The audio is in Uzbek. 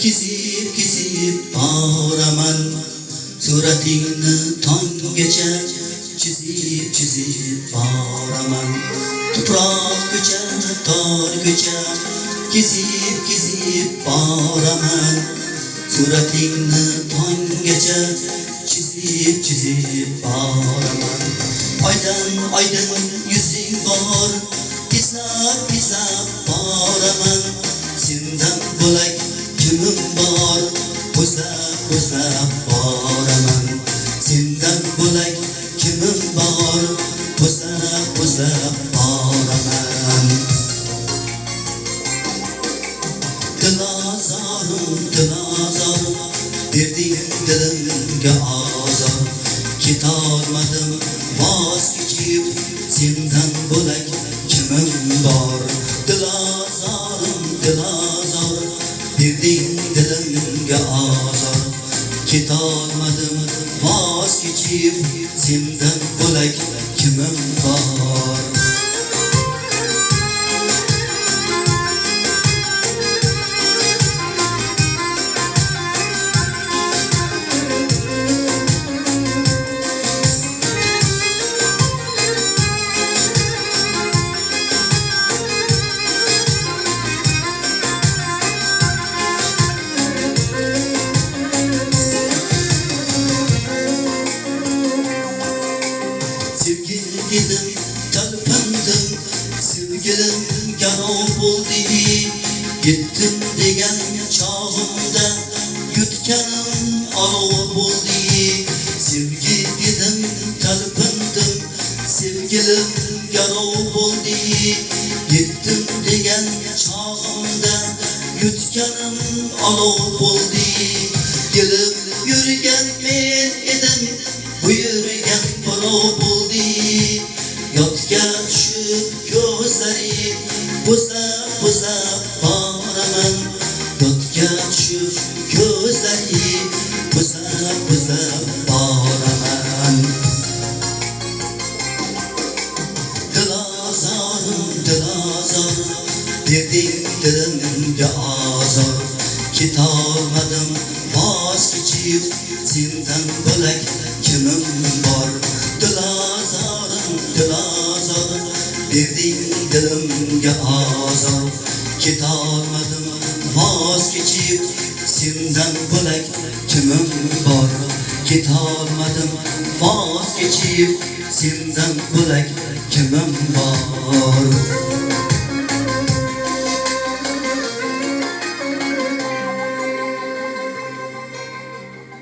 Kesip boraman suratingni tonggacha chizib boraman tuproq ko'cha tor ko'cha kesip boraman suratingni tonggacha chizib boraman oydin yuzing bor izlab boraman sendan bo'lak kimim bor o'zlab boraman sendan bo'lak kimim bor o'zlab boraman dilozorim berding dilimga ozor ketolmadim voz kechib sendan bo'lak kimim bor dilozorim berding dilimga ozor ketolmadim voz kechib sendan bo'lak kimim bor Sevgilim talpindim, sevgilim garov bo'ldi. Yetdim degan chog'imda yutganim olov bo'ldi. Sevgilim talpindim, sevgilim garov bo'ldi. Yetdim degan chog'imda yutganim olov bo'ldi. Kelib yurgan men edim, bu yurgan birov bo'ldi. Yodga tushib ko'zlari bo'zlab boraman yodga tushib ko'zlari bo'zlab boraman dilozorim berding dilimga ozor ketolmadim voz kechib sendan bo'lak kimim bor dilozorim berding dilimga ozor ketolmadim voz kechib sendan bo'lak kimim bor ketolmadim voz kechib sendan bo'lak kimim bor